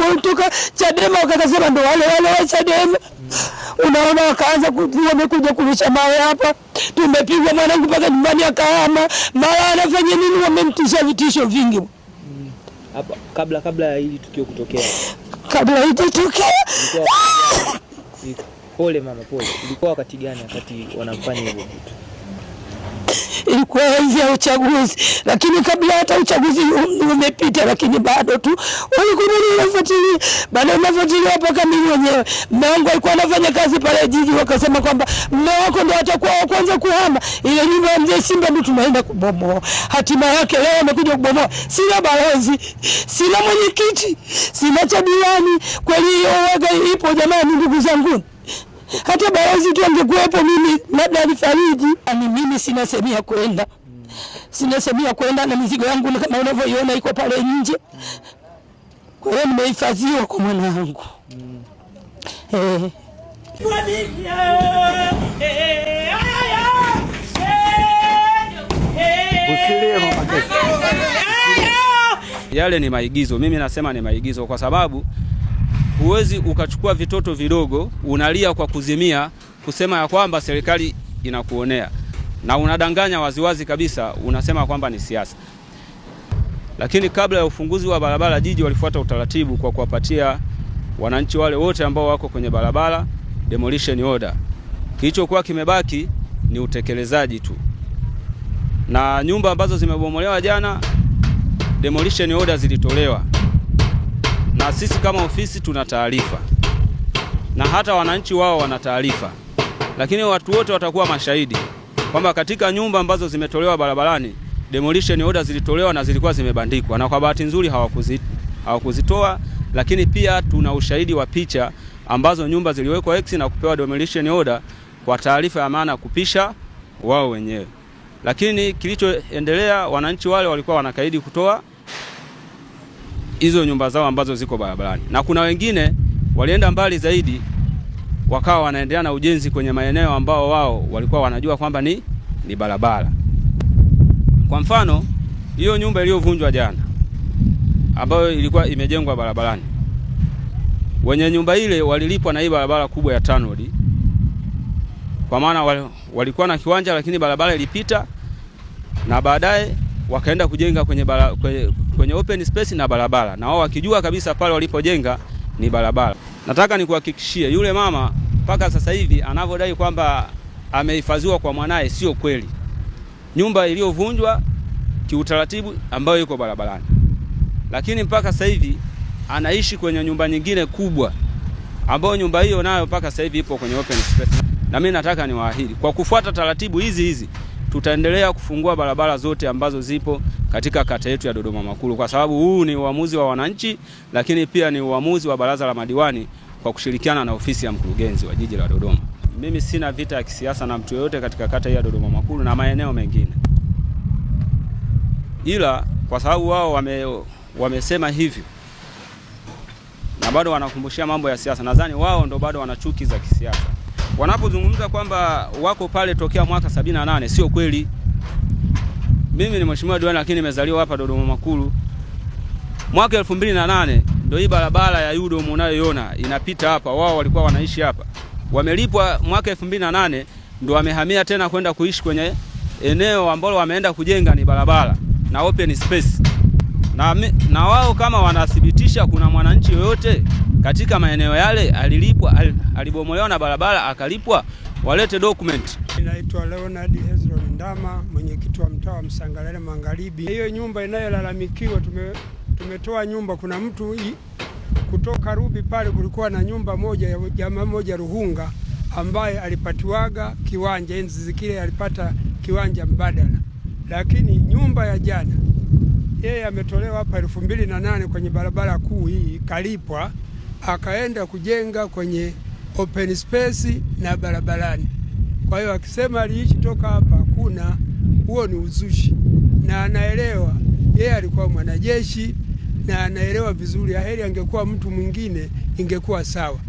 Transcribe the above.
waliotoka Chadema wakasema ndo wale wa Chadema. Unaona wakaanza wamekuja kurusha mawe hapa. Tumepigwa mwanangu mpaka nyumbani akahama. Mara anafanya nini, wamemtisha vitisho vingi. Hapa kabla ya hili tukio kutokea. Kabla hili kutokea. Pole mama, pole. Ilikuwa wakati gani wakati wanafanya hivyo? Ilikuwa hivi ya uchaguzi, lakini kabla hata uchaguzi umepita, lakini bado tu walikuwa wanafuatilia. Baada ya kufuatilia mpaka mimi mwenyewe, mume wangu alikuwa anafanya kazi pale jiji, wakasema kwamba mume wako ndio atakuwa wa kwanza kuhama ile nyumba ya mzee Simba, ndio tunaenda kubomoa. Hatima yake leo amekuja kubomoa. Sina balozi, sina mwenyekiti, sina cha diwani. Kweli hiyo waga ipo jamani, ndugu zangu. Hata balozi tu angekuepo mimi labda alifariji. Mimi sina sehemu ya kwenda. Sina sehemu ya kwenda na mizigo yangu kama unavyoiona iko pale nje. Kwa hiyo nimehifadhiwa kwa mwanangu. Yale ni maigizo. Mimi nasema ni maigizo kwa sababu huwezi ukachukua vitoto vidogo unalia kwa kuzimia kusema ya kwamba serikali inakuonea, na unadanganya waziwazi kabisa unasema kwamba ni siasa. Lakini kabla ya ufunguzi wa barabara jiji walifuata utaratibu kwa kuwapatia wananchi wale wote ambao wako kwenye barabara demolition order. Kilichokuwa kimebaki ni utekelezaji tu. Na nyumba ambazo zimebomolewa jana demolition order zilitolewa. Na sisi kama ofisi tuna taarifa, na hata wananchi wao wana taarifa, lakini watu wote watakuwa mashahidi kwamba katika nyumba ambazo zimetolewa barabarani demolition order zilitolewa na zilikuwa zimebandikwa, na kwa bahati nzuri hawakuzitoa. Lakini pia tuna ushahidi wa picha ambazo nyumba ziliwekwa X na kupewa demolition order kwa taarifa ya maana kupisha wao wenyewe. Lakini kilichoendelea, wananchi wale walikuwa wanakaidi kutoa hizo nyumba zao ambazo ziko barabarani, na kuna wengine walienda mbali zaidi wakawa wanaendelea na ujenzi kwenye maeneo ambao wao walikuwa wanajua kwamba ni barabara. Kwa mfano, hiyo nyumba iliyovunjwa jana ambayo ilikuwa imejengwa barabarani, wenye nyumba ile walilipwa na hii barabara kubwa ya TANROADS, kwa maana walikuwa na kiwanja lakini barabara ilipita, na baadaye wakaenda kujenga kwenye open space na barabara, na wao wakijua kabisa pale walipojenga ni barabara. Nataka nikuhakikishie yule mama mpaka sasa hivi anavodai kwamba amehifadhiwa kwa mwanae sio kweli. Nyumba iliyovunjwa kiutaratibu ambayo iko barabarani, lakini mpaka sasa hivi anaishi kwenye nyumba nyingine kubwa ambayo nyumba hiyo nayo mpaka sasa hivi ipo kwenye open space. Na mimi nataka niwaahidi kwa kufuata taratibu hizi tutaendelea kufungua barabara zote ambazo zipo katika kata yetu ya Dodoma Makulu, kwa sababu huu ni uamuzi wa wananchi, lakini pia ni uamuzi wa baraza la madiwani kwa kushirikiana na ofisi ya mkurugenzi wa jiji la Dodoma. Mimi sina vita ya kisiasa na mtu yoyote katika kata hii ya Dodoma Makulu na maeneo mengine, ila kwa sababu wao wamesema hivyo na bado wanakumbushia mambo ya siasa, nadhani wao ndo bado wana chuki za kisiasa. Wanapozungumza kwamba wako pale tokea mwaka 78, sio kweli. Mimi ni mheshimiwa diwani lakini nimezaliwa hapa Dodoma Makulu. Mwaka 2008 ndio hii barabara ya UDOM unayoiona inapita hapa, wao walikuwa wanaishi hapa. Wamelipwa mwaka 2008 ndio wamehamia tena kwenda kuishi kwenye eneo ambalo wameenda kujenga ni barabara na open space. Na wao kama wanathibitisha kuna mwananchi yoyote katika maeneo yale alilipwa, alibomolewa na barabara akalipwa, walete document. Naitwa Leonard Hezron Ndama, mwenyekiti wa mtaa wa Msangalale Magharibi. Hiyo nyumba inayolalamikiwa, tumetoa nyumba. Kuna mtu kutoka Rubi pale, kulikuwa na nyumba moja ya jamaa moja Ruhunga ambaye alipatiwaga kiwanja, enzi zikile alipata kiwanja mbadala. Lakini nyumba ya jana yeye ametolewa hapa 2008 kwenye barabara kuu hii, kalipwa akaenda kujenga kwenye open space na barabarani. Kwa hiyo akisema aliishi toka hapa, kuna huo ni uzushi, na anaelewa yeye alikuwa mwanajeshi na anaelewa vizuri. Aheri angekuwa mtu mwingine ingekuwa sawa.